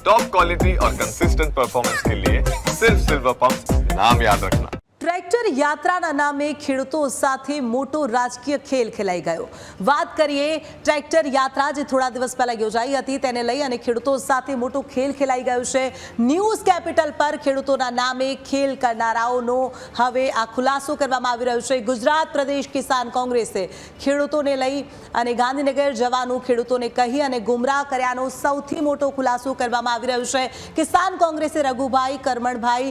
Top quality और consistent performance के लिए सिर्फ सिल्वर पंप नाम याद रखना। ટ્રેક્ટર યાત્રાના નામે ખેડૂતો સાથે મોટો રાજકીય ખેલ ખેલાઈ ગયો। વાત કરીએ ટ્રેક્ટર યાત્રા જે થોડા દિવસ પહેલા યોજાઈ હતી તેને લઈ અને ખેડૂતો સાથે મોટો ખેલ ખેલાઈ ગયો છે। ન્યૂઝ કેપિટલ પર ખેડૂતોના નામે ખેલ કરનારાઓનો હવે આ ખુલાસો કરવામાં આવી રહ્યો છે। ગુજરાત પ્રદેશ કિસાન કોંગ્રેસે ખેડૂતોને લઈ અને ગાંધીનગર જવાનું ખેડૂતોને કહી અને ગુમરાહ કર્યાનો સૌથી મોટો ખુલાસો કરવામાં આવી રહ્યો છે। કિસાન કોંગ્રેસે રઘુભાઈ કરમણભાઈ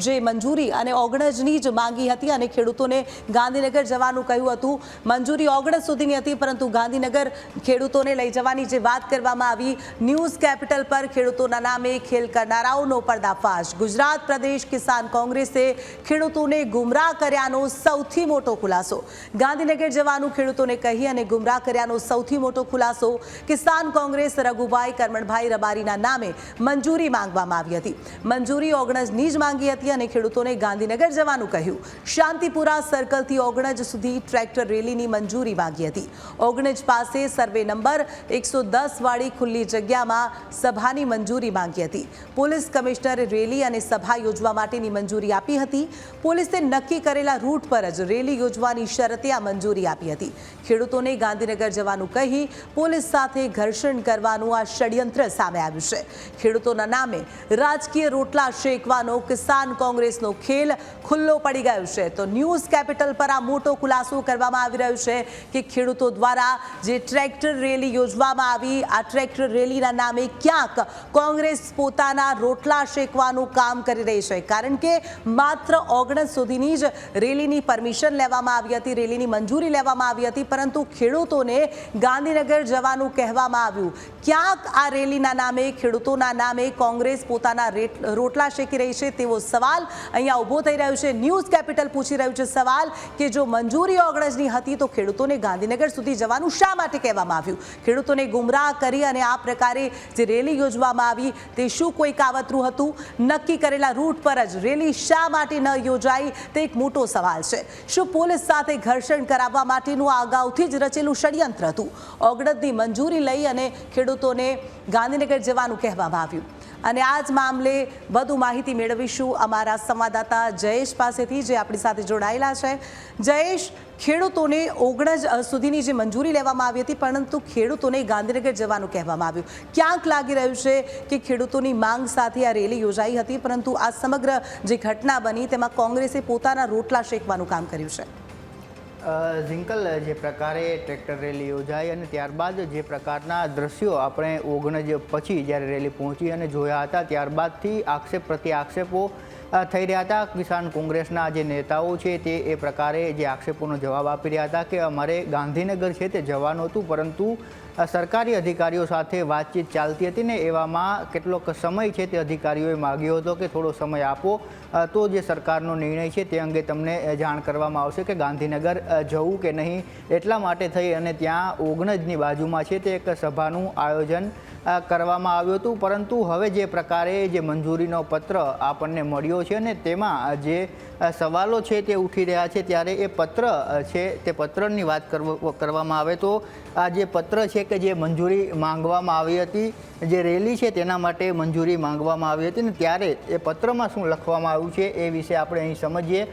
જે મંજૂરી અને ઓગણજની જ માંગી હતી અને ખેડૂતોને ગાંધીનગર જવાનું કહ્યું હતું। મંજૂરી ઓગણજ સુધીની હતી પરંતુ ગાંધીનગર ખેડૂતોને લઈ જવાની જે વાત કરવામાં આવી। ન્યૂઝ કેપિટલ પર ખેડૂતોના નામે ખેલ કરનારાઓનો પર્દાફાશ। ગુજરાત પ્રદેશ કિસાન કોંગ્રેસે ખેડૂતોને ગુમરાહ કર્યાનો સૌથી મોટો ખુલાસો। ગાંધીનગર જવાનું ખેડૂતોને કહી અને ગુમરાહ કર્યાનો સૌથી મોટો ખુલાસો। કિસાન કોંગ્રેસ રઘુભાઈ કરમણભાઈ રબારીના નામે મંજૂરી માંગવામાં આવી હતી। મંજૂરી ઓગણજની જ માંગી હતી અને ખેડૂતોને ગાંધીનગર જવાનું કહ્યું। શાંતિપુરા સર્કલથી ઓગણજ સુધી ટ્રેક્ટર રેલીની મંજૂરી માંગી હતી। ઓગણજ પાસે સર્વે નંબર 110 વાળી ખુલ્લી જગ્યામાં સભાની મંજૂરી માંગી હતી। પોલીસ કમિશનરે રેલી અને સભા યોજવા માટેની મંજૂરી આપી હતી। પોલીસે નક્કી કરેલા રૂટ પર જ રેલી યોજવાની શરતે આ મંજૂરી આપી હતી। ખેડૂતોને ગાંધીનગર જવાનું કહી પોલીસ સાથે ઘર્ષણ કરવાનું આ ષડયંત્ર સામે આવ્યું છે। ખેડૂતોના નામે રાજકીય રોટલા શેકવાનો કિસાન કોંગ્રેસનો ખેલ ખુલ્લો પડી ગયો છે। તો ન્યૂઝ કેપિટલ પર આ મોટો ખુલાસો કરવામાં આવી રહ્યો છે કે ખેડૂતો દ્વારા જે ટ્રેક્ટર રેલી યોજવામાં આવી આ ટ્રેક્ટર રેલીના નામે ક્યાંક કોંગ્રેસ પોતાના રોટલા શેકવાનું કામ કરી રહી છે। કારણ કે માત્ર ઓગણજ સુધીની જ રેલીની પરમિશન લેવામાં આવી હતી, રેલીની મંજૂરી લેવામાં આવી હતી, પરંતુ ખેડૂતોને ગાંધીનગર જવાનું કહેવામાં આવ્યું। ક્યાંક આ રેલીના નામે ખેડૂતોના નામે કોંગ્રેસ પોતાના રોટલા શેકી રહી છે તેવો સવાલ અહીંયા ઊભો થઈ રહ્યો છે। ન્યૂઝ કેપિટલ પૂછી રહ્યું છે સવાલ કે જો મંજૂરી ઓગણજની હતી તો ખેડૂતોને ગાંધીનગર સુધી જવાનું શા માટે કહેવામાં આવ્યું? ખેડૂતોને ગુમરાહ કરી અને આ પ્રકારે જે રેલી યોજવામાં આવી તે શું કોઈ કાવતરું હતું? નક્કી કરેલા રૂટ પર જ રેલી શા માટે ન યોજાઈ તે એક મોટો સવાલ છે। શું પોલીસ સાથે ઘર્ષણ કરાવવા માટેનું આ અગાઉથી જ રચેલું ષડયંત્ર હતું? ઓગણજની મંજૂરી લઈ અને ખેડૂતોને ગાંધીનગર જવાનું કહેવામાં આવ્યું અને આ જ મામલે વધુ માહિતી મેળવીશું અમારા સંવાદદાતા જયેશ પાસેથી જે આપણી સાથે જોડાયેલા છે। જયેશ, ખેડૂતોને ઓગણજ સુધીની જે મંજૂરી લેવામાં આવી હતી પરંતુ ખેડૂતોને ગાંધીનગર જવાનું કહેવામાં આવ્યું। ક્યાંક લાગી રહ્યું છે કે ખેડૂતોની માંગ સાથે આ રેલી યોજાઈ હતી પરંતુ આ સમગ્ર જે ઘટના બની તેમાં કોંગ્રેસે પોતાના રોટલા શેકવાનું કામ કર્યું છે। ઝિંકલ, જે પ્રકારે ટ્રેક્ટર રેલી યોજાઈ અને ત્યારબાદ જે પ્રકારના દ્રશ્યો આપણે ઓગણજ પછી જ્યારે રેલી પહોંચી અને જોયા હતા ત્યારબાદથી આક્ષેપ પ્રતિ આક્ષેપો થઈ રહ્યા હતા। કિસાન કોંગ્રેસના જે નેતાઓ છે તે એ પ્રકારે જે આક્ષેપોનો જવાબ આપી રહ્યા હતા કે અમારે ગાંધીનગર છે તે જવાનું હતું પરંતુ સરકારી અધિકારીઓ સાથે વાતચીત ચાલતી હતી ને એવામાં કેટલોક સમય છે તે અધિકારીઓએ માગ્યો હતો કે થોડો સમય આપો તો જે સરકારનો નિર્ણય છે તે અંગે તમને જાણ કરવામાં આવશે કે ગાંધીનગર જવું કે નહીં। એટલા માટે થઈ અને ત્યાં ઓગણજની બાજુમાં છે તે એક સભાનું આયોજન કરવામાં આવ્યું હતું પરંતુ હવે જે પ્રકારે જે મંજૂરીનો પત્ર આપણને મળ્યો છે અને તેમાં જે સવાલો છે તે ઉઠી રહ્યા છે ત્યારે એ પત્ર છે તે પત્રની વાત કરવામાં આવે તો આ જે પત્ર છે કે જે મંજૂરી માંગવામાં આવી હતી, જે રેલી છે તેના માટે મંજૂરી માંગવામાં આવી હતી ને ત્યારે એ પત્રમાં શું લખવામાં આવ્યું છે એ વિશે આપણે અહીં સમજીએ।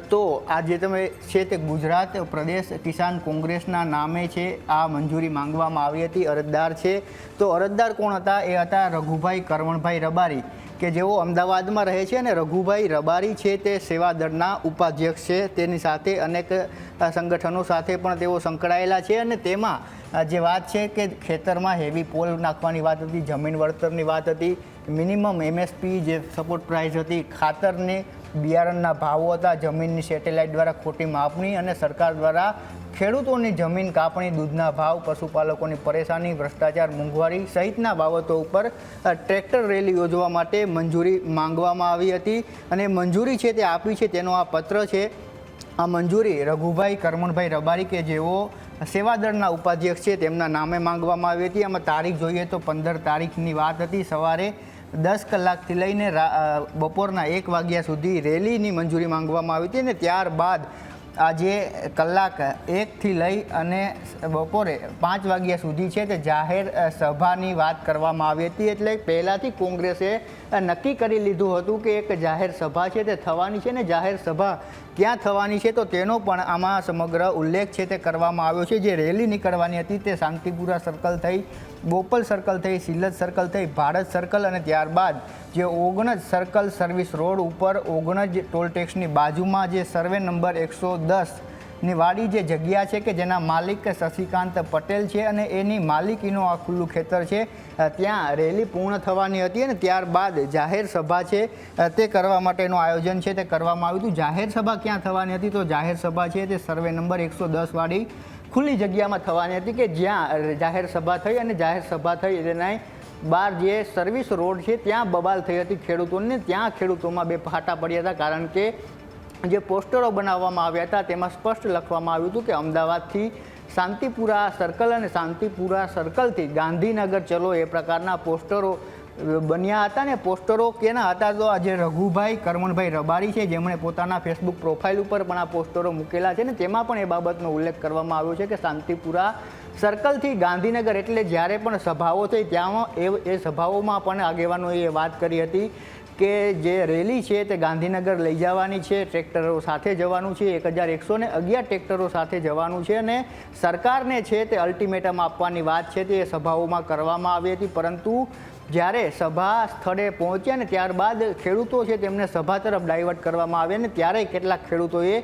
તો આ જે તમે છે તે ગુજરાત પ્રદેશ કિસાન કોંગ્રેસના નામે છે આ મંજૂરી માંગવામાં આવી હતી। અરજદાર છે તો અરજદાર કોણ હતા? એ હતા રઘુભાઈ કરમણભાઈ રબારી કે જેઓ અમદાવાદમાં રહે છે અને રઘુભાઈ રબારી છે તે સેવાદળના ઉપાધ્યક્ષ છે। તેની સાથે અનેક સંગઠનો સાથે પણ તેઓ સંકળાયેલા છે અને તેમાં જે વાત છે કે ખેતરમાં હેવી પોલ નાખવાની વાત હતી, જમીન વળતરની વાત હતી, મિનિમમ એમએસપી જે સપોર્ટ પ્રાઇસ હતી, ખાતરની બિયારણના ભાવો હતા, જમીનની સેટેલાઇટ દ્વારા ખોટી માપણી અને સરકાર દ્વારા ખેડૂતોની જમીન કાપણી, દૂધના ભાવ, પશુપાલકોની પરેશાની, ભ્રષ્ટાચાર, મોંઘવારી સહિતના બાબતો ઉપર ટ્રેક્ટર રેલી યોજવા માટે મંજૂરી માંગવામાં આવી હતી અને મંજૂરી છે તે આપી છે તેનો આ પત્ર છે। આ મંજૂરી રઘુભાઈ કરમણભાઈ રબારી કે જેઓ સેવાદળના ઉપાધ્યક્ષ છે તેમના નામે માંગવામાં આવી હતી। આમાં તારીખ જોઈએ તો 15 તારીખની વાત હતી। સવારે 10 કલાકથી લઈને બપોરના 1 વાગ્યા સુધી રેલીની મંજૂરી માંગવામાં આવી હતી અને ત્યારબાદ આજે કલાક 1થી લઈ અને બપોરે 5 વાગ્યા સુધી છે તે જાહેર સભાની વાત કરવામાં આવી હતી. એટલે પહેલાંથી કોંગ્રેસે નક્કી કરી લીધું હતું કે એક જાહેર સભા છે તે થવાની છે ને જાહેર સભા ક્યાં થવાની છે તો તેનો પણ આમાં સમગ્ર ઉલ્લેખ છે તે કરવામાં આવ્યો છે. જે રેલી નીકળવાની હતી તે શાંતિપુરા સર્કલ થઈ, બોપલ સર્કલ થઈ, સિલ્લજ સર્કલ થઈ, ભારત સર્કલ અને ત્યારબાદ જે ઓગણજ સર્કલ સર્વિસ રોડ ઉપર ઓગણજ ટોલટેક્સની બાજુમાં જે સર્વે નંબર 110ની વાળી જે જગ્યા છે કે જેના માલિક શશિકાંત પટેલ છે અને એની માલિકીનું આ ખુલ્લું ખેતર છે, ત્યાં રેલી પૂર્ણ થવાની હતી અને ત્યારબાદ જાહેર સભા છે તે કરવા માટેનું આયોજન છે તે કરવામાં આવ્યું હતું. જાહેર સભા ક્યાં થવાની હતી તો જાહેર સભા છે તે સર્વે નંબર 110 વાળી ખુલ્લી જગ્યામાં થવાની હતી કે જ્યાં જાહેર સભા થઈ અને જાહેર સભા થઈ તેના બહાર જે સર્વિસ રોડ છે ત્યાં બબાલ થઈ હતી ખેડૂતોને. ત્યાં ખેડૂતોમાં બે ફાટા પડ્યા હતા કારણ કે જે પોસ્ટરો બનાવવામાં આવ્યા હતા તેમાં સ્પષ્ટ લખવામાં આવ્યું હતું કે અમદાવાદથી શાંતિપુરા સર્કલ અને શાંતિપુરા સર્કલથી ગાંધીનગર ચલો એ પ્રકારના પોસ્ટરો બન્યા હતા ને પોસ્ટરો કેના હતા તો આજે રઘુભાઈ કરમણભાઈ રબારી છે જેમણે પોતાના ફેસબુક પ્રોફાઇલ ઉપર પણ આ પોસ્ટરો મૂકેલા છે ને તેમાં પણ એ બાબતનો ઉલ્લેખ કરવામાં આવ્યો છે કે શાંતિપુરા સર્કલથી ગાંધીનગર એટલે જ્યારે પણ સભાઓ થઈ ત્યાં એ સભાઓમાં પણ આગેવાનોએ વાત કરી હતી કે જે રેલી છે તે ગાંધીનગર લઈ જવાની છે, ટ્રેક્ટરો સાથે જવાનું છે, 1111 ટ્રેક્ટરો સાથે જવાનું છે અને સરકારને છે તે અલ્ટિમેટમ આપવાની વાત છે તે સભાઓમાં કરવામાં આવી હતી. પરંતુ જ્યારે સભા સ્થળે પહોંચ્યા ને ત્યારબાદ ખેડૂતો છે તેમને સભા તરફ ડાયવર્ટ કરવામાં આવ્યા ને ત્યારે કેટલાક ખેડૂતોએ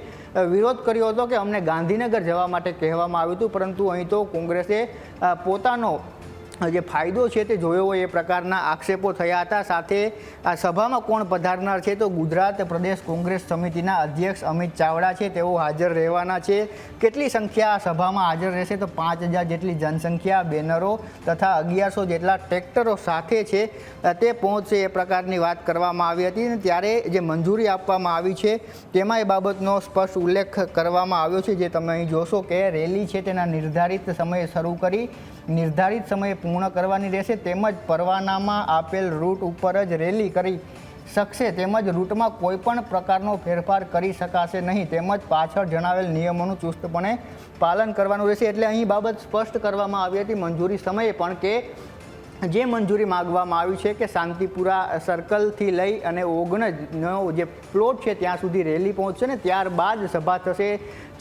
વિરોધ કર્યો હતો કે અમને ગાંધીનગર જવા માટે કહેવામાં આવ્યું હતું. પરંતુ અહીં તો કોંગ્રેસે પોતાનો જે ફાયદો છે તે જોયો હોય એ પ્રકારના આક્ષેપો થયા હતા. સાથે આ સભામાં કોણ પધારનાર છે તો ગુજરાત પ્રદેશ કોંગ્રેસ સમિતિના અધ્યક્ષ અમિત ચાવડા છે તેઓ હાજર રહેવાના છે. કેટલી સંખ્યા આ સભામાં હાજર રહેશે તો 5000 જેટલી જનસંખ્યા, બેનરો તથા 1100 જેટલા ટ્રેક્ટરો સાથે છે તે પહોંચશે એ પ્રકારની વાત કરવામાં આવી હતી અને ત્યારે જે મંજૂરી આપવામાં આવી છે તેમાં એ બાબતનો સ્પષ્ટ ઉલ્લેખ કરવામાં આવ્યો છે. જે તમે અહીં જોશો કે રેલી છે તેના નિર્ધારિત સમયે શરૂ કરી નિર્ધારિત સમયે પૂર્ણ કરવાની રહેશે તેમજ પરવાનામાં આપેલ રૂટ ઉપર જ રેલી કરી શકશે તેમજ રૂટમાં કોઈપણ પ્રકારનો ફેરફાર કરી શકાશે નહીં તેમજ પાછળ જણાવેલ નિયમોનું ચુસ્તપણે પાલન કરવાનું રહેશે. એટલે અહીં બાબત સ્પષ્ટ કરવામાં આવી હતી મંજૂરી સમયે પણ કે જે મંજૂરી માગવામાં આવી છે કે શાંતિપુરા સર્કલથી લઈ અને ઓગણજનો જે પ્લોટ છે ત્યાં સુધી રેલી પહોંચશે ને ત્યારબાદ સભા થશે.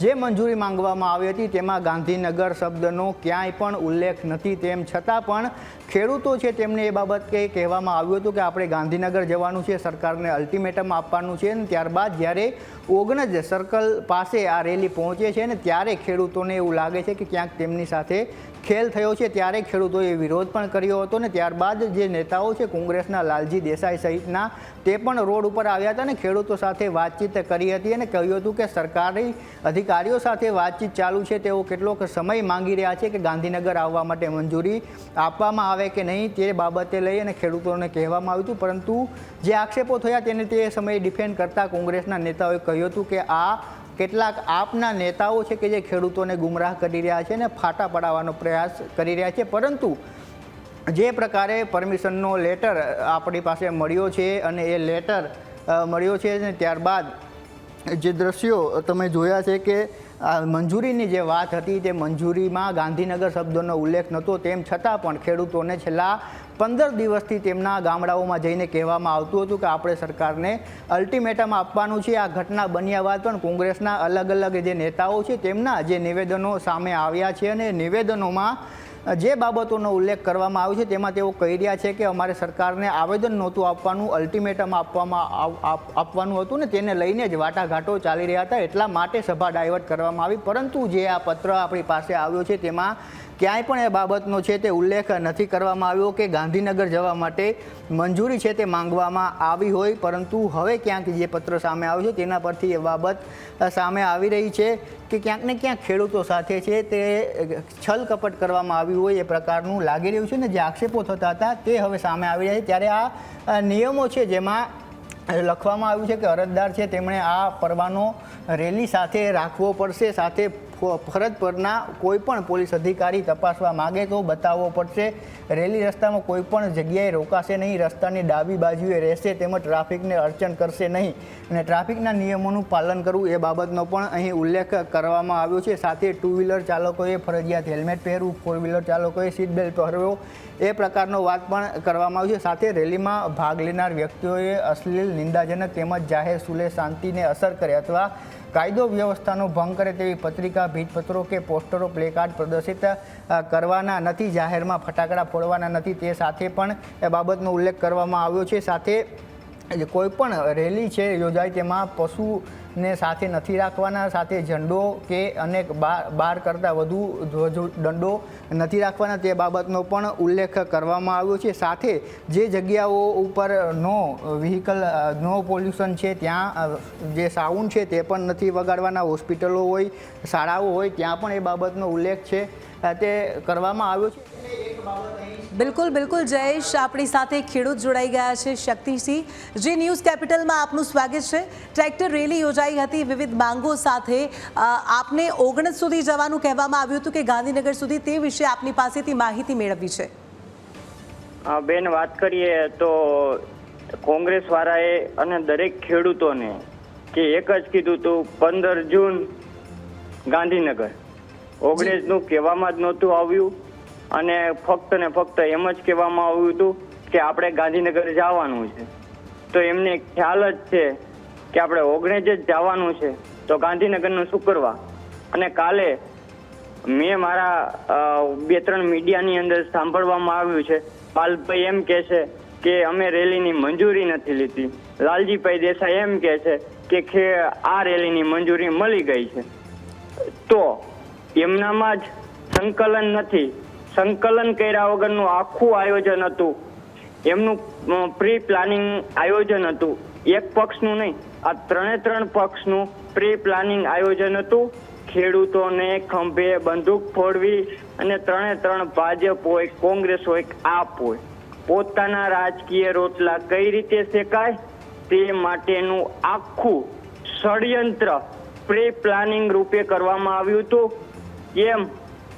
જે મંજૂરી માંગવામાં આવી હતી તેમાં ગાંધીનગર શબ્દનો ક્યાંય પણ ઉલ્લેખ નથી. તેમ છતાં પણ ખેડૂતો છે તેમને એ બાબત કહેવામાં આવ્યું હતું કે આપણે ગાંધીનગર જવાનું છે, સરકારને અલ્ટિમેટમ આપવાનું છે અને ત્યારબાદ જ્યારે ઓગણજ સર્કલ પાસે આ રેલી પહોંચે છે ને ત્યારે ખેડૂતોને એવું લાગે છે કે ક્યાંક તેમની સાથે ખેલ થયો છે. ત્યારે ખેડૂતોએ વિરોધ પણ કર્યો હતો ને ત્યારબાદ જે નેતાઓ છે કોંગ્રેસના લાલજી દેસાઈ સહિતના તે પણ રોડ ઉપર આવ્યા હતા અને ખેડૂતો સાથે વાતચીત કરી હતી અને કહ્યું હતું કે સરકારી અધિકારીઓ સાથે વાતચીત ચાલુ છે, તેઓ કેટલોક સમય માંગી રહ્યા છે કે ગાંધીનગર આવવા માટે મંજૂરી આપવામાં આવે કે નહીં તે બાબતે લઈ અને ખેડૂતોને કહેવામાં આવ્યું હતું. પરંતુ જે આક્ષેપો થયા તેને તે સમયે ડિફેન્ડ કરતા કોંગ્રેસના નેતાઓએ કહ્યું હતું કે આ કેટલાક આપના નેતાઓ છે કે જે ખેડૂતોને ગુમરાહ કરી રહ્યા છે અને ફાટા પડાવવાનો પ્રયાસ કરી રહ્યા છે. પરંતુ જે પ્રકારે પરમિશનનો લેટર આપણી પાસે મળ્યો છે અને એ લેટર મળ્યો છે અને ત્યારબાદ જે દ્રશ્યો તમે જોયા છે કે મંજૂરીની જે વાત હતી તે મંજૂરીમાં ગાંધીનગર શબ્દોનો ઉલ્લેખ નહોતો. તેમ છતાં પણ ખેડૂતોને છેલ્લા 15 દિવસથી તેમના ગામડાઓમાં જઈને કહેવામાં આવતું હતું કે આપણે સરકારને અલ્ટિમેટમ આપવાનું છે. આ ઘટના બન્યા બાદ પણ કોંગ્રેસના અલગ અલગ જે નેતાઓ છે તેમના જે નિવેદનો સામે આવ્યા છે અને નિવેદનોમાં જે બાબતોનો ઉલ્લેખ કરવામાં આવ્યો છે તેમાં તેઓ કહી રહ્યા છે કે અમારે સરકારને આવેદન નહોતું આપવાનું, અલ્ટિમેટમ આપવાનું હતું ને તેને લઈને જ વાટાઘાટો ચાલી રહ્યા હતા. એટલા માટે સભા ડાયવર્ટ કરવામાં આવી. પરંતુ જે આ પત્ર આપણી પાસે આવ્યો છે તેમાં ક્યાંય પણ એ બાબતનો છે તે ઉલ્લેખ નથી કરવામાં આવ્યો કે ગાંધીનગર જવા માટે મંજૂરી છે તે માંગવામાં આવી હોય. પરંતુ હવે ક્યાંક જે પત્ર સામે આવ્યો છે તેના પરથી એ બાબત સામે આવી રહી છે કે ક્યાંક ને ક્યાંક ખેડૂતો સાથે છે તે છલ કપટ કરવામાં આવ્યું હોય એ પ્રકારનું લાગી રહ્યું છે ને જે આક્ષેપો થતા હતા તે હવે સામે આવી રહ્યા છે. ત્યારે આ નિયમો છે જેમાં લખવામાં આવ્યું છે કે અરજદાર છે તેમણે આ પરવાનો રેલી સાથે રાખવો પડશે, સાથે ફરજ પરના કોઈ પણ પોલીસ અધિકારી તપાસવા માગે તો બતાવવો પડશે. રેલી રસ્તામાં કોઈ પણ જગ્યાએ રોકાશે નહીં, રસ્તાની ડાબી બાજુએ રહેશે, તેમજ ટ્રાફિકને અડચણ કરશે નહીં અને ટ્રાફિકના નિયમોનું પાલન કરવું એ બાબતનો પણ અહીં ઉલ્લેખ કરવામાં આવ્યો છે. સાથે ટુ વ્હીલર ચાલકોએ ફરજિયાત હેલ્મેટ પહેરવું, ફોર વ્હીલર ચાલકોએ સીટ બેલ્ટ પહેરવો એ પ્રકારનો વાત પણ કરવામાં આવ્યો છે. સાથે રેલીમાં ભાગ લેનાર વ્યક્તિઓએ અશ્લીલ, નિંદાજનક તેમજ જાહેર સુલે શાંતિને અસર કરે અથવા કાયદો વ્યવસ્થાનો ભંગ કરે તેવી પત્રિકા, ભીંતપત્રો કે પોસ્ટરો, પ્લેકાર્ડ પ્રદર્શિત કરવાના નથી, જાહેરમાં ફટાકડા ફોડવાના નથી. તે સાથે પણ એ બાબતનો ઉલ્લેખ કરવામાં આવ્યો છે. સાથે કોઈ પણ રેલી છે યોજાય તેમાં પશુને સાથે નથી રાખવાના, સાથે ઝંડો કે અનેક 12 કરતાં વધુ દંડો નથી રાખવાના, તે બાબતનો પણ ઉલ્લેખ કરવામાં આવ્યો છે. સાથે જે જગ્યાઓ ઉપર નો વ્હીકલ, નો પોલ્યુશન છે ત્યાં જે સાઉન્ડ છે તે પણ નથી વગાડવાના. હોસ્પિટલો હોય, શાળાઓ હોય ત્યાં પણ એ બાબતનો ઉલ્લેખ છે તે કરવામાં આવ્યો છે. બિલકુલ બિલકુલ જયેશ, આપણી સાથે ખેડૂત જોડાઈ ગયા છે શક્તિસિંહ. જે ન્યૂઝ કેપિટલમાં આપનું સ્વાગત છે. ટ્રેક્ટર રેલી યોજાઈ હતી વિવિધ માંગો સાથે. આપને ઓગણજ સુધી જવાનું કહેવામાં આવ્યું હતું કે ગાંધીનગર સુધી, તે વિશે આપની પાસેથી માહિતી મેળવવી છે. બેન, વાત કરીએ તો કોંગ્રેસ વાળાએ અને દરેક ખેડૂતોને કે એક જ કીધું હતું 15 જૂન ગાંધીનગર. 19નું કહેવામાં જ નહોતું આવ્યું અને ફક્ત ને ફક્ત એમ જ કહેવામાં આવ્યું હતું કે આપણે ગાંધીનગર જવાનું છે. તો એમને ખ્યાલ જ છે કે આપણે 19 જ જવાનું છે, તો ગાંધીનગરનું શું કરવા? અને કાલે મેં મારા 2-3 મીડિયાની અંદર સાંભળવામાં આવ્યું છે, પાલભાઈ એમ કહે છે કે અમે રેલીની મંજૂરી નથી લીધી, લાલજીભાઈ દેસાઈ એમ કહે છે કે આ રેલીની મંજૂરી મળી ગઈ છે. તો એમનામાં જ સંકલન નથી. સંકલન કર્યા વગરનું આખું આયોજન હતું, એમનું પ્રી પ્લાનિંગ આયોજન હતું. એક પક્ષનું નહીં, આ 3 પક્ષનું પ્રી પ્લાનિંગ આયોજન હતું. ખેડૂતોને ખંભે બંદૂક ફોડવી અને 3 ભાજપ હોય, કોંગ્રેસ હોય, આપ હોય, પોતાના રાજકીય રોટલા કઈ રીતે શેકાય તે માટેનું આખું ષડયંત્ર પ્રી પ્લાનિંગ રૂપે કરવામાં આવ્યું હતું.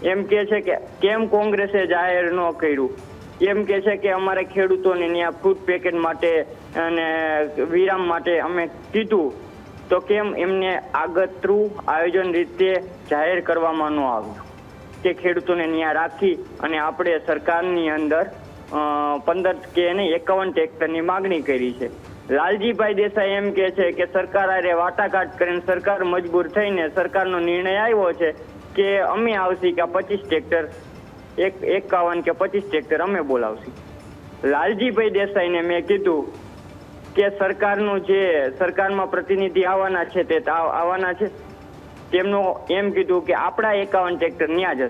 એમ કે છે કે કેમ કોંગ્રેસે જાહેર ન કર્યું? એમ કે છે કે અમારે ખેડૂતોને ત્યાં ફૂડ પેકેટ માટે અને વિરામ માટે અમે કીધું, તો કેમ એમને આગતરું આયોજન રીતે જાહેર કરવામાં ન આવ્યું કે ખેડૂતોને ત્યાં રાખી અને આપણે સરકારની અંદર 15 કે નહીં 51 ટ્રેક્ટરની માગણી કરી છે. લાલજીભાઈ દેસાઈ એમ કે છે કે સરકાર આરે વાટાઘાટ કરીને સરકાર મજબૂર થઈને સરકારનો નિર્ણય આવ્યો છે કે અમે આવશી કે 25 ટ્રેક્ટર 51 કે 25 ટ્રેક્ટર અમે બોલાવશી. લાલજીભાઈ દેસાઈને મેં કીધું કે સરકારનું જે સરકારમાં પ્રતિનિધિ આવવાના છે તે આવવાના છે, તેમનું એમ કીધું કે આપણા 51 ટ્રેક્ટર ત્યાં જશે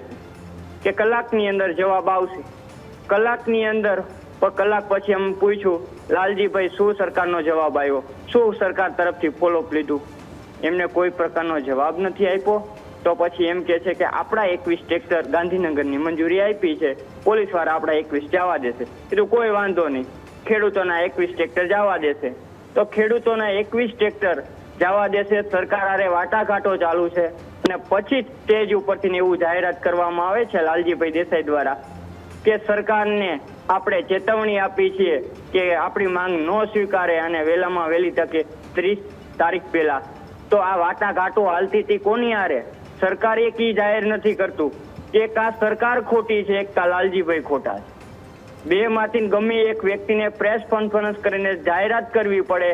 કે કલાકની અંદર જવાબ આવશે. કલાકની અંદર કલાક પછી અમે પૂછ્યું, લાલજીભાઈ શું સરકારનો જવાબ આવ્યો, શું સરકાર તરફથી ફોલોઅપ લીધું? એમને કોઈ પ્રકારનો જવાબ નથી આપ્યો. તો પછી એમ કે છે કે આપણા 21 ટ્રેક્ટર ગાંધીનગરની મંજૂરી આપી છે, પોલીસ વાળા આપણા 21 જવા દેશે. કીધું કોઈ વાંધો નહીં, ખેડૂતોના 21 ટ્રેક્ટર જવા દેશે. તો ખેડૂતોના 21 ટ્રેક્ટર જવા દેશે. સરકાર આરે વાટાઘાટો ચાલુ છે અને પછી સ્ટેજ ઉપરથી એવું જાહેરાત કરવામાં આવે છે લાલજીભાઈ દેસાઈ દ્વારા કે સરકારને આપણે ચેતવણી આપી છે કે આપણી માંગ ન સ્વીકારે અને વહેલામાં વહેલી તકે 30 તારીખ પહેલા. તો આ વાટાઘાટો હાલતી હતી કોની હારે? સરકાર એ કી જાહેર નથી કરતું કે કા સરકાર ખોટી છે કા લાલજીભાઈ ખોટા છે. બે માંથી ગમે એક વ્યક્તિને પ્રેસ કોન્ફરન્સ કરીને જાહેરાત કરવી પડે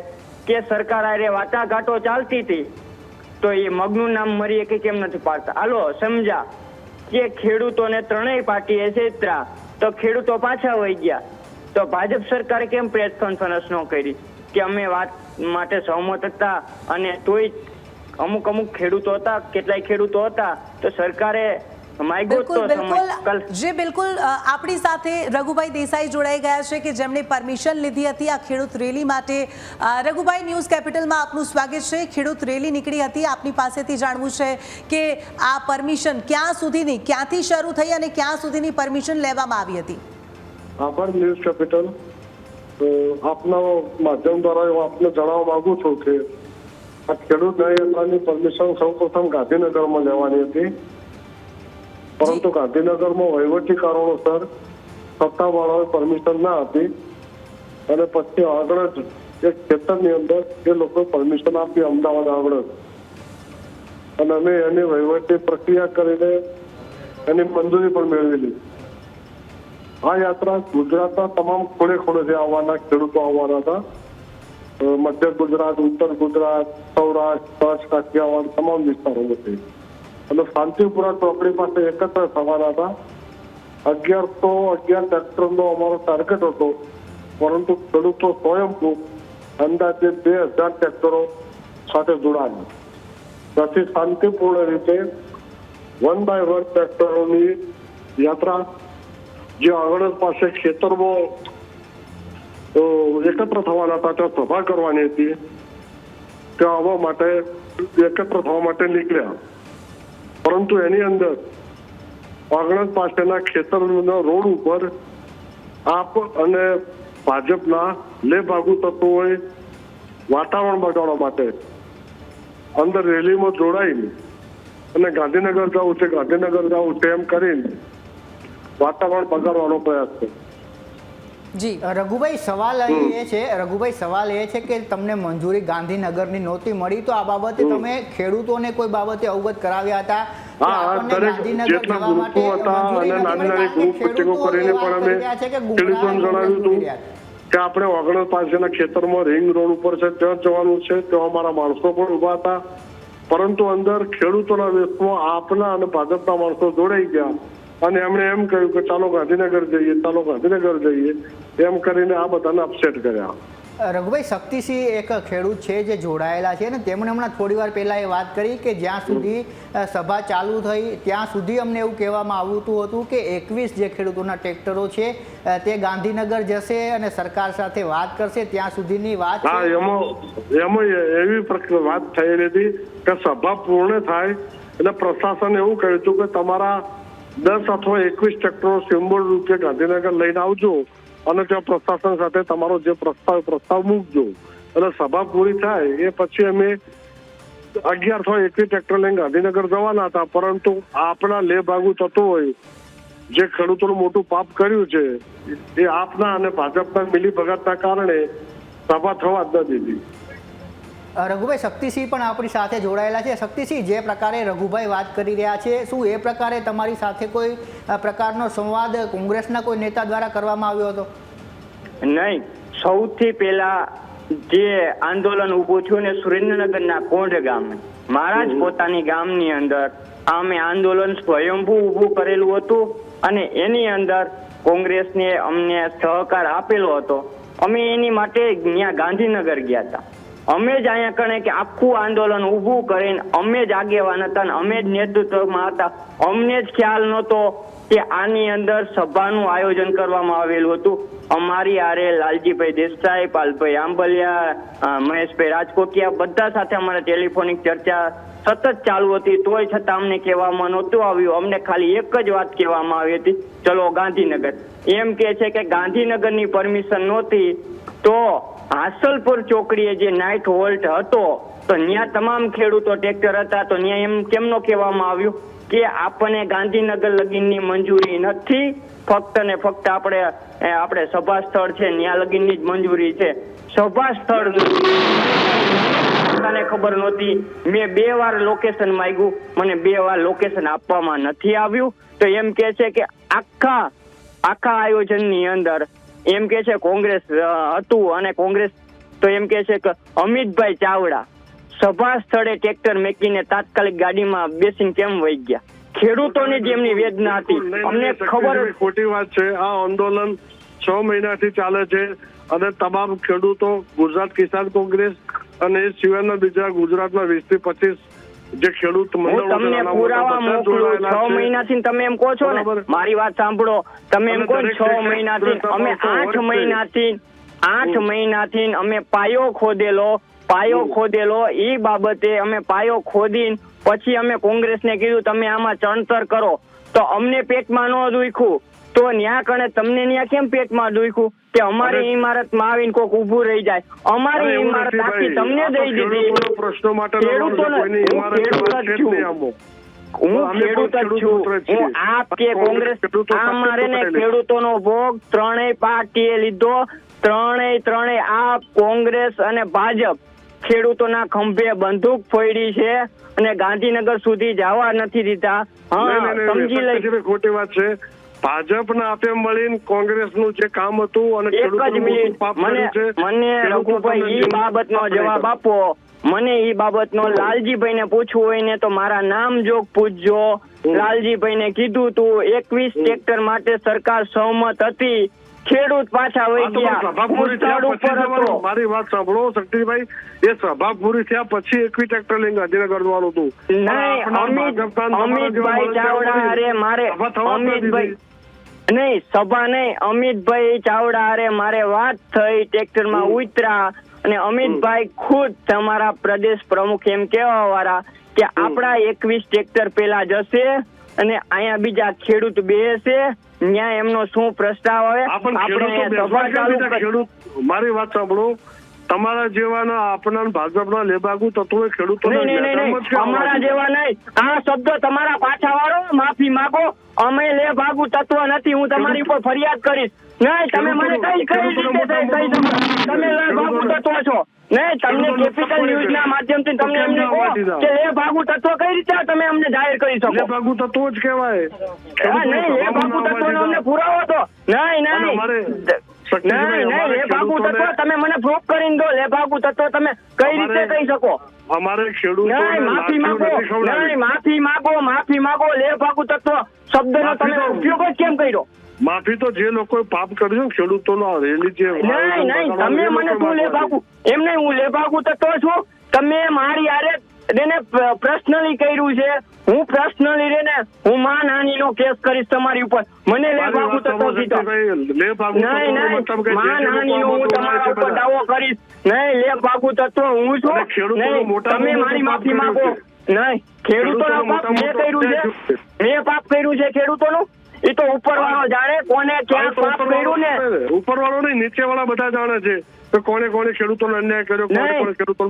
કે સરકાર આરે વાટાઘાટો ચાલતી હતી, તો એ મગનું નામ મરીએ કે કેમ નથી પાડતા? હાલો સમજા કે ખેડૂતોને 3 પાર્ટીએ છેતરા તો ખેડૂતો પાછા વહી ગયા, તો ભાજપ સરકારે કેમ પ્રેસ કોન્ફરન્સ ન કરી કે અમે વાત માટે સહમત હતા? અને તોય અમુક ખેડૂતો હતા, કેટલાય ખેડૂતો હતા, તો સરકારે બિલકુલ આપણી સાથે રઘુભાઈ દેસાઈ જોડાઈ ગયા છે કે જેમણે પરમિશન લીધી હતી આ ખેડૂત રેલી માટે. રઘુભાઈ, ન્યૂઝ કેપિટલમાં આપનું સ્વાગત છે. ખેડૂત રેલી નીકળી હતી, આપની પાસેથી જાણવું છે કે આ પરમિશન ક્યાં સુધીની, ક્યાંથી શરૂ થઈ અને ક્યાં સુધીની પરમિશન લેવામાં આવી હતી? આભાર ન્યૂઝ કેપિટલ. આપના માધ્યમ દ્વારા હું આપને જણાવવા માંગુ છું કે આ ખેડૂત ન્યાયયાત્રાની પરમિશન સૌપ્રથમ ગાંધીનગરમાં લેવાની હતી, પરંતુ ગાંધીનગરમાં વહીવટી કારણોસર સત્તાવાળાઓએ પરમિશન ના આપી અને પછી આગળ જ એક ખેતરની અંદર એ લોકોએ પરમિશન આપી અમદાવાદ આગળ જ, અને અમે એની વહીવટી પ્રક્રિયા કરીને એની મંજૂરી પણ મેળવેલી. આ યાત્રા ગુજરાતના તમામ ખૂણે ખૂણેથી આવવાના ખેડૂતો આવવાના હતા. મધ્ય ગુજરાત, ઉત્તર ગુજરાત, સૌરાષ્ટ્ર, કચ્છ, કાઠિયાવાડ તમામ વિસ્તારોમાંથી, અને શાંતિપુરા ચોકડી પાસે એકત્ર થવાના હતા. 1111 ટ્રેક્ટરનો અમારો ટાર્ગેટ હતો, પરંતુ ખેડૂતો સ્વયંભૂ અંદાજે 2000 ટ્રેક્ટરો સાથે જોડાયા. ત્યાંથી શાંતિપૂર્ણ રીતે 1 by 1 ટ્રેક્ટરોની યાત્રા જે આંગણ પાસે ખેતરમાં એકત્ર થવાના હતા ત્યાં સભા કરવાની હતી, ત્યાં આવવા માટે એકત્ર થવા માટે નીકળ્યા. પરંતુ એની અંદર આંગણ પાસેના ખેતરના રોડ ઉપર આપ અને ભાજપના લેભાગુ તત્વોએ વાતાવરણ બગાડવા માટે અંદર રેલીમાં જોડાઈને અને ગાંધીનગર જવું છે, ગાંધીનગર જવું છે એમ કરીને વાતાવરણ બગાડવાનો પ્રયાસ છે. જી રઘુભાઈ, સવાલ એ છે કે તમને મંજૂરી ગાંધીનગરની નહોતી મળી, તો આ બાબતે તમે ખેડૂતોને કોઈ બાબતે અવગત કરાવ્યા હતા? જેટલા ગ્રુપો હતા અને નાની નાની ગ્રુપ મિટિંગો કરીને પણ અમે ખેડૂતોને જણાવ્યું હતું કે આપણે વાગડ પાસેના ખેતરમાં રિંગ રોડ ઉપર છે ત્યાં જવાનું છે, ત્યાં અમારા માણસો પણ ઉભા હતા. પરંતુ અંદર ખેડૂતોના વેશમાં આપના અને ભાજપના માણસો જોડાઈ ગયા અને એમણે એમ કહ્યું કે ચાલો ગાંધીનગર જઈએ, ચાલો ગાંધીનગર જઈએ એમ કરીને આ બધાને અપસેટ કર્યા. રઘુભાઈ, શક્તિસિંહ એક ખેડૂત છે જે જોડાયેલા છે ને તેમણે હમણાં થોડી વાર પહેલા એ વાત કરી કે જ્યાં સુધી સભા ચાલુ થઈ ત્યાં સુધી અમને એવું કહેવામાં આવતું હતું કે 21 જે ખેડૂતોના ટ્રેક્ટરો છે તે ગાંધીનગર જશે અને સરકાર સાથે વાત કરશે, ત્યાં સુધીની વાત. હા, એમાં એવી વાત થયેલી હતી કે સભા પૂર્ણ થાય એટલે પ્રશાસન એવું કહ્યું હતું કે તમારા 10 અથવા 21 ટ્રેક્ટરો સિમ્બોલ રૂપે ગાંધીનગર લઈને આવજો અને ત્યાં પ્રશાસન સાથે તમારો જે પ્રસ્તાવ મૂકજો. એટલે સભા પૂરી થાય એ પછી અમે 11 અથવા 21 ટ્રેક્ટર લઈને ગાંધીનગર જવાના હતા, પરંતુ આપના લેભાગુ તત્વોએ જે ખેડૂતોનું મોટું પાપ કર્યું છે એ આપના અને ભાજપના મિલીભગતના કારણે સભા થવા જ ન દીધી. રઘુભાઈ, શક્તિસિંહ પણ આપણી સાથે જોડાયેલા છે. શક્તિસિંહ, જે પ્રકારે રઘુભાઈ વાત કરી રહ્યા છે, શું એ પ્રકારે તમારી સાથે કોઈ પ્રકારનો સંવાદ કોંગ્રેસના કોઈ નેતા દ્વારા કરવામાં આવ્યો હતો? નહીં, સૌથી પહેલા જે આંદોલન ઊભું થયું ને સુરેન્દ્રનગરના કોંઢ ગામે, મારા જ પોતાની ગામની અંદર અમે આંદોલન સ્વયંભૂ ઊભું કરેલું હતું અને એની અંદર કોંગ્રેસને અમને સહકાર આપેલો હતો. અમે એની માટે ત્યાં ગાંધીનગર ગયા હતા. અમે જ અહીંયા કણે કે આખું આંદોલન ઊભું કરીને અમે જ આગેવાન હતા અને અમે જ નેતૃત્વમાં હતા. અમને જ ખ્યાલ નહોતો કે આની અંદર સભાનું આયોજન કરવામાં આવેલું હતું. અમારી આરે લાલજીભાઈ દેસાઈ, પાલભાઈ આંબલિયા, મહેશભાઈ રાજકોટિયા બધા સાથે અમારે ટેલિફોનિક ચર્ચા સતત ચાલુ હતી. તોય છતાં અમને કહેવામાં નહોતું આવ્યું. અમને ખાલી એક જ વાત કહેવામાં આવી હતી, ચલો ગાંધીનગર. એમ કે છે કે ગાંધીનગરની પરમિશન નહોતી તો હાસલપુર ચોકડીએ જે નાઇટ હોલ્ટ હતો તો ત્યાં તમામ ખેડૂતો ટ્રેક્ટર હતા, તો ત્યાં એમ કેમ ન કહેવામાં આવ્યું કે આપણને ગાંધીનગર લગીનની મંજૂરી નથી, ફક્ત ને ફક્ત આપણે સભા સ્થળ છે ત્યાં લગીનની જ મંજૂરી છે. સભા સ્થળ મને ખબર નહોતી. મેં 2 વાર લોકેશન માંગ્યું, મને 2 વાર લોકેશન આપવામાં નથી આવ્યું. તો એમ કે છે કે આખા આયોજનની અંદર એમ કે છે કોંગ્રેસ હતું અને કોંગ્રેસ તો એમ કે છે કે અમિતભાઈ ચાવડા સભા સ્થળે ટ્રેક્ટર મેકીને તાત્કાલિક ગાડીમાં બેસીને કેમ વહી ગયા? ખેડૂતોની જેમની વેદના હતી અમને ખબર. ખોટી વાત છે. આ આંદોલન 6 મહિનાથી ચાલે છે અને તમામ ખેડૂતો ગુજરાત કિસાન કોંગ્રેસ અને એ સિવાયના બીજા ગુજરાતના 20 થી 25 જે ખેડૂત તમને પુરાવા મોકલું. 6 મહિનાથી તમે એમ કહો છો ને, મારી વાત સાંભળો, તમે એમ કહો 6 મહિનાથી અમે 8 મહિનાથી અમે પાયો ખોદેલો એ બાબતે અમે પાયો ખોદીને પછી અમે કોંગ્રેસને કીધું તમે આમાં ચણતર કરો, તો અમને પેટમાં ન દુખ્યું તો ન્યા કણે તમને ન્યા કેમ પેટમાં દુખ્યું? કે અમારી ઇમારતમાં આવીને કોક ઊભું રહી જાય. અમારી ઇમારત આખી તમને દઈ દીધી. પ્રશ્નો માટે ખેડૂતોને હું ખેડૂત જ છું. હું ખેડૂત જ છું. હું આપ કે કોંગ્રેસ અમારે ને ખેડૂતોનો ભોગ ત્રણેય પાર્ટીએ લીધો. ત્રણેય આપ, કોંગ્રેસ અને ભાજપ ખેડૂતોના ખંભે બંદૂક ફોડી છે અને ગાંધીનગર સુધી જવા નથી દીધા. હા, સમજી લઈ. ખોટી વાત છે. ભાજપના આપે મળીને કોંગ્રેસનું જે કામ હતું અને એક જ મિનિટ મને રઘુભાઈ ઈ બાબતનો જવાબ આપો. મને ઈ બાબતનો લાલજીભાઈને પૂછવું હોય ને તો મારા નામ જોગ પૂછજો. લાલજીભાઈને કીધું તું 21 ટ્રેક્ટર માટે સરકાર સહમત હતી. ખેડૂત પાછા વહી ગયા. મારી વાત સાંભળો શક્તિભાઈ, એ સભા પૂરી થયા પછી 21 ટ્રેક્ટર લઈને ગાંધીનગર જવાનું હતું. નહીં, અમિતભાઈ ચાવડા અરે મારે અમિતભાઈ નહીં, સભા નહીં, અમિતભાઈ ચાવડા અરે મારે વાત થઈ. ટ્રેક્ટરમાં ઉતરા અને અમિતભાઈ ખુદ તમારા પ્રદેશ પ્રમુખ એમ કહેવા વાળા કે આપણા 21 ટ્રેક્ટર પેલા જશે અને અહીંયા બીજા ખેડૂત બેસે. ન્યાય એમનો શું પ્રસ્તાવ આવે આપણે સભા ચાલુ. મારી વાત સાંભળો, તમારા જેવાના આપણા ભાજપના લેબાગુ તત્વો ખેડૂતો અમારા જેવા નહીં. આ શબ્દ તમારા પાછા વાળો. માફી માંગો. અમે લેબાગુ તત્વ નથી. હું તમારી ઉપર ફરિયાદ કરીશ. નહીં, તમે મને કઈ તમે લેબાગુ તત્વ છો. નહીં, તમને કેપિટલ ન્યૂઝ ના માધ્યમથી તમને એમને કહો કે લેબાગુ તત્વ કઈ રીતે તમે અમને જાહેર કરી શકો. લેબાગુ તત્વો જ કહેવાય. નહીં, લેબાગુ તત્વનો અમને પુરાવો તો નહીં. લેબાગુ તત્વ તમે મને પ્રૂફ કરીને દો. લેબાગુ તત્વ તમે કઈ રીતે કહી શકો. અમારે ખેડૂતો માફી માંગો. લેબાગુ તત્વ શબ્દનો તમે ઉપયોગ જ કેમ કર્યો. માફી તો જે લોકોએ પાપ કર્યું ખેડૂતોનો રેલી જે નહીં, તમે મને શું લેબાગુ એમ નહીં. હું લેબાગુ તત્વ છું. તમે મારી આરે એને પર્સનલી કર્યું છે. હું પર્સનલી રેને હું માનહાનિનો કેસ કરીશ તમારી ઉપર. મને લેબાગુ તત્વ કીધો. નહીં, માનહાનિનો હું તમારા ઉપર દાવો કરીશ. નહીં, લેબાગુ તત્વ હું છું. નહીં, તમે મારી માફી માંગો. નહીં, ખેડૂતોનો પાપ મેં કર્યું છે. મેં પાપ કર્યું છે ખેડૂતોનું. એ તો ઉપર વાળો જાણે કોને ક્યાં પાપ કર્યું ને. ઉપર વાળો નહીં, નીચે વાળા બધા જાણે છે કે કોને કોને અન્યાય કર્યો, કોને ખેડૂતો.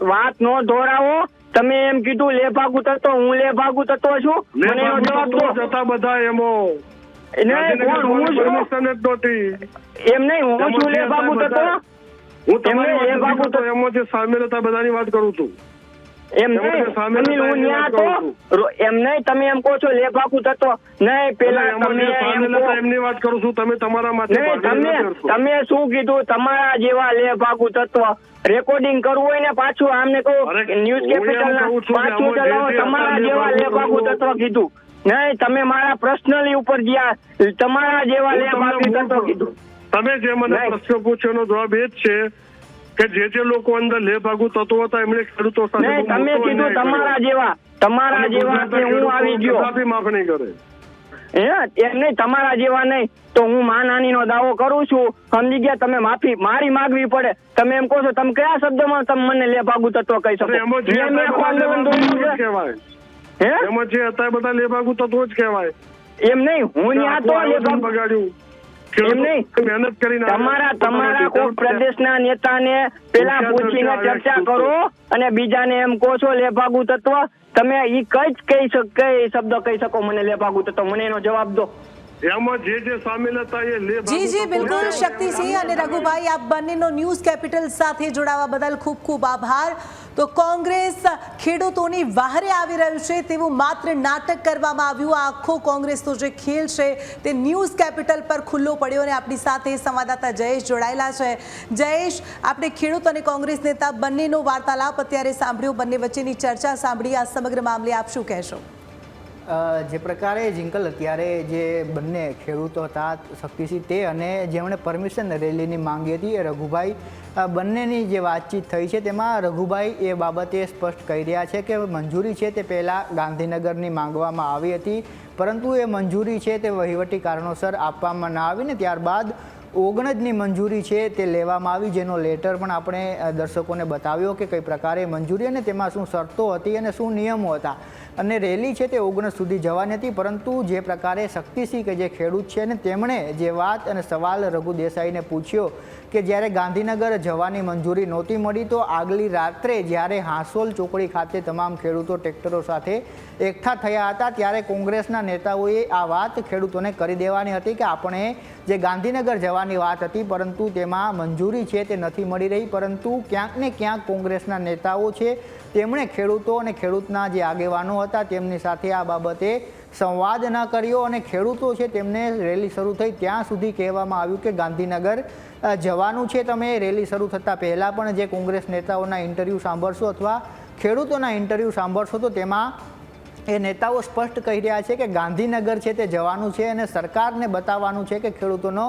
વાત નો દોરાવો. તમે એમ કીધું લેભાગુ તત્વ. હું લેભાગુ તત્વ છું. મને એનો જવાબ દો. જતા બધા એમો એમ નહીં, હું છું લેભાગુ તત્વ. હું તમારી લેભાગુ તત્વ એમાં જે સામેલ હતા બધાની વાત કરું છું. એમ નહીં, તમે એમ કહો છો લેભાગુ તત્વ. નહીં, પેલા એમની વાત કરું છું. તમે તમારા માટે તમે શું કીધું તમારા જેવા લેભાગુ તત્વ. રેકોર્ડિંગ કરવું હોય ને પાછું આમને કહો ન્યૂઝ કેપિટલ પાછું ચલાવો. તમારા જેવા લેભાગુ તત્વ કીધું. નહીં, તમે મારા પર્સનલી ઉપર ગયા. તમારા જેવા લેભાગુ તત્વ કીધું. તમે જે મને પ્રશ્ન પૂછ્યો એનો જવાબ એ જ છે કે જે લોકો અંદર લેભાગુ તત્વો હતા એમણે ખેડૂતો સાથે. તમે કીધું તમારા જેવા કે હું આવી ગયો. માફ નહીં કરે. એમ નહીં, તમારા જેવા નહીં તો હું માનહાનિનો દાવો કરું છું. સમજી ગયા. તમે માફી મારી માંગવી પડે. તમે એમ કહો છો તમે કયા શબ્દમાં તમે મને લેભાગુ તત્વ કહી શકો. એમાં જે હતા બધા લેભાગુ તત્વો જ કહેવાય. એમ નહીં, હું ત્યાં તો લેભાગુ બગાડ્યું. એમ નહીં, મહેનત કરીને તમારા કોઈ પ્રદેશના નેતાને પેલા પૂછીને ચર્ચા કરો અને બીજાને એમ કહો છો લેભાગુ તત્વ. તમે ઈ કઈ શબ્દ કહી શકો મને લેભાગુ તત્વ. મને એનો જવાબ દો. એમાં જે સામેલ હતા એ લેભાગુ. જી બિલકુલ શક્તિસિંહ અને રઘુભાઈ, આપ બંનેનો ન્યૂઝ કેપિટલ સાથે જોડાવા બદલ ખૂબ ખૂબ આભાર. તો કોંગ્રેસ ખેડૂતોની વહારે આવી રહ્યું છે તેવું માત્ર નાટક કરવામાં આવ્યું. આ આખો કોંગ્રેસનો જે ખેલ છે તે ન્યૂઝ કેપિટલ પર ખુલ્લો પડ્યો અને આપણી સાથે સંવાદદાતા જયેશ જોડાયેલા છે. જયેશ, આપણે ખેડૂત અને કોંગ્રેસ નેતા બંનેનો વાર્તાલાપ અત્યારે સાંભળ્યો, બંને વચ્ચેની ચર્ચા સાંભળી. આ સમગ્ર મામલે આપ શું કહેશો? જે પ્રકારે જિંકલ અત્યારે જે બંને ખેડૂતો હતા શક્તિસિંહ તે અને જેમણે પરમિશન રેલીની માંગી હતી એ રઘુભાઈ, બંનેની જે વાતચીત થઈ છે તેમાં રઘુભાઈ એ બાબતે સ્પષ્ટ કહી રહ્યા છે કે મંજૂરી છે તે પહેલાં ગાંધીનગરની માંગવામાં આવી હતી, પરંતુ એ મંજૂરી છે તે વહીવટી કારણોસર આપવામાં ના આવી ને ત્યારબાદ ઓગણજની મંજૂરી છે તે લેવામાં આવી, જેનો લેટર પણ આપણે દર્શકોને બતાવ્યો કે કઈ પ્રકારે મંજૂરી અને તેમાં શું શરતો હતી અને શું નિયમો હતા. અને રેલી છે તે ઓગણસ સુધી જવાની હતી, પરંતુ જે પ્રકારે શક્તિસિંહ કે જે ખેડૂત છે ને તેમણે જે વાત અને સવાલ રઘુ દેસાઈને પૂછ્યો કે જ્યારે ગાંધીનગર જવાની મંજૂરી નહોતી મળી તો આગલી રાત્રે જ્યારે હાંસોલ ચોકડી ખાતે તમામ ખેડૂતો ટ્રેક્ટરો સાથે એકઠા થયા હતા ત્યારે કોંગ્રેસના નેતાઓએ આ વાત ખેડૂતોને કરી દેવાની હતી કે આપણે જે ગાંધીનગર જવાની વાત હતી પરંતુ તેમાં મંજૂરી છે તે નથી મળી રહી, પરંતુ ક્યાંક ને ક્યાંક કોંગ્રેસના નેતાઓ છે તેમણે ખેડૂતો અને ખેડૂતના જે આગેવાનો હતા તેમની સાથે આ બાબતે સંવાદ ન કર્યો અને ખેડૂતો છે તેમને રેલી શરૂ થઈ ત્યાં સુધી કહેવામાં આવ્યું કે ગાંધીનગર જવાનું છે. તમે રેલી શરૂ થતાં પહેલાં પણ જે કોંગ્રેસ નેતાઓના ઇન્ટરવ્યૂ સાંભળશો અથવા ખેડૂતોના ઇન્ટરવ્યૂ સાંભળશો તો તેમાં એ નેતાઓ સ્પષ્ટ કહી રહ્યા છે કે ગાંધીનગર છે તે જવાનું છે અને સરકારને બતાવવાનું છે કે ખેડૂતોનો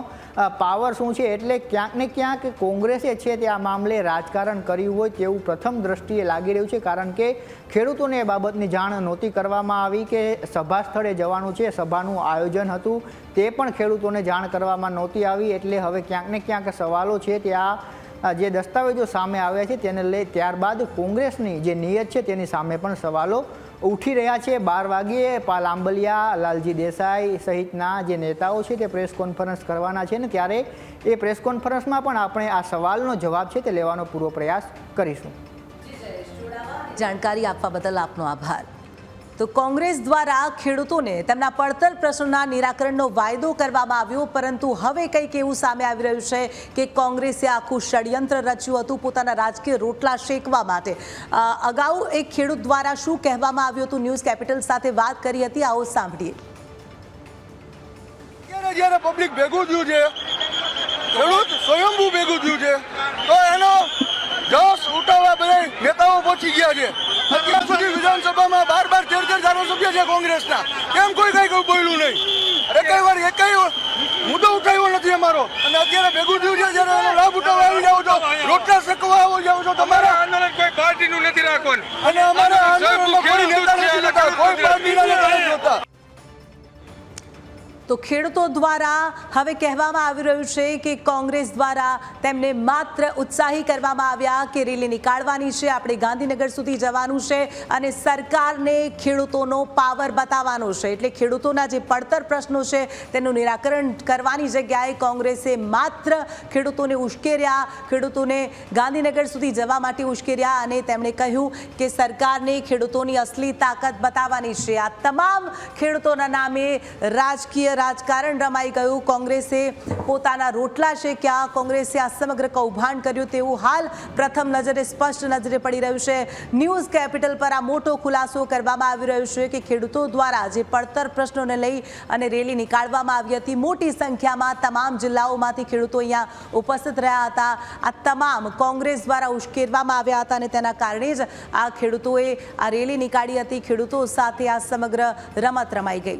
પાવર શું છે. એટલે ક્યાંક ને ક્યાંક કોંગ્રેસે છે તે આ મામલે રાજકારણ કર્યું હોય તેવું પ્રથમ દ્રષ્ટિએ લાગી રહ્યું છે, કારણ કે ખેડૂતોને એ બાબતની જાણ નહોતી કરવામાં આવી કે સભા સ્થળે જવાનું છે, સભાનું આયોજન હતું તે પણ ખેડૂતોને જાણ કરવામાં નહોતી આવી. એટલે હવે ક્યાંક ને ક્યાંક સવાલો છે તે આ જે દસ્તાવેજો સામે આવ્યા છે તેને લઈ ત્યારબાદ કોંગ્રેસની જે નિયત છે તેની સામે પણ સવાલો ઉઠી રહ્યા છે. 12 વાગ્યે પાલ આંબલિયા, લાલજી દેસાઈ સહિતના જે નેતાઓ છે તે પ્રેસ કોન્ફરન્સ કરવાના છે ને ત્યારે એ પ્રેસ કોન્ફરન્સમાં પણ આપણે આ સવાલનો જવાબ છે તે લેવાનો પૂરો પ્રયાસ કરીશું. જાણકારી આપવા બદલ આપનો આભાર. તો કોંગ્રેસ દ્વારા ખેડૂતોને તેમના પડતર પ્રશ્નોના નિરાકરણનો વાયદો કરવામાં આવ્યો, પરંતુ હવે કંઈક એવું સામે આવી રહ્યું છે કે કોંગ્રેસે આખું ષડયંત્ર રચ્યું હતું પોતાના રાજકીય રોટલા શેકવા માટે. અગાઉ એક ખેડૂત દ્વારા શું કહેવામાં આવ્યું હતું, ન્યૂઝ કેપિટલ સાથે વાત કરી હતી, આવો સાંભળીએ. જ્યારે પબ્લિક ભેગું થયું છે, ખેડૂત સ્વયંભૂ ભેગું થયું છે તો એનો જસ ઉઠાવવા બધા નેતાઓ પહોંચી ગયા છે. અત્યાર સુધી વિધાનસભામાં 12-13 ધારાસભ્ય છે કોંગ્રેસના, કેમ કોઈ કઈ બોલ્યું નહીં? અરે કઈ વાર એકેય મુદ્દો ઉઠાવ્યો નથી અમારો, અને અત્યારે ભેગું થયું છે જ્યારે એનો લાભ ઉઠાવવા આવી જાવ છો, રોટલા શેકવા આવો જાવ છો. તમારા આંદોલન કોઈ પાર્ટીનું નથી રાખવાનું અને અમારા આંદોલનમાં કોઈ નેતા નથી જોતા, કોઈ પાર્ટીના નેતા નથી જોતા. તો ખેડૂતો દ્વારા હવે કહેવામાં આવી રહ્યું છે કે કોંગ્રેસ દ્વારા તેમને માત્ર ઉત્સાહી કરવામાં આવ્યા કે રેલી નીકાળવાની છે, આપણે ગાંધીનગર સુધી જવાનું છે અને સરકારને ખેડૂતોનો પાવર બતાવવાનો છે. એટલે ખેડૂતોના જે પડતર પ્રશ્નો છે તેનું નિરાકરણ કરવાની જગ્યાએ કોંગ્રેસે માત્ર ખેડૂતોને ઉશ્કેર્યા, ખેડૂતોને ગાંધીનગર સુધી જવા માટે ઉશ્કેર્યા અને તેમણે કહ્યું કે સરકારને ખેડૂતોની અસલી તાકાત બતાવવાની છે. આ તમામ ખેડૂતોના નામે રાજકારણ રમાઈ ગયું. કોંગ્રેસે પોતાના રોટલા શેક્યા, કોંગ્રેસે આ સમગ્ર કૌભાંડ કર્યું તેવું હાલ પ્રથમ નજરે સ્પષ્ટ નજરે પડી રહ્યું છે. ન્યૂઝ કેપિટલ પર આ મોટો ખુલાસો કરવામાં આવી રહ્યો છે કે ખેડૂતો દ્વારા જે પડતર પ્રશ્નોને લઈ અને રેલી નીકાળવામાં આવી હતી, મોટી સંખ્યામાં તમામ જિલ્લાઓમાંથી ખેડૂતો અહીંયા ઉપસ્થિત રહ્યા હતા. આ તમામ કોંગ્રેસ દ્વારા ઉશ્કેરવામાં આવ્યા હતા અને તેના કારણે જ આ ખેડૂતોએ આ રેલી નીકાળી હતી. ખેડૂતો સાથે આ સમગ્ર રમત રમાઈ ગઈ.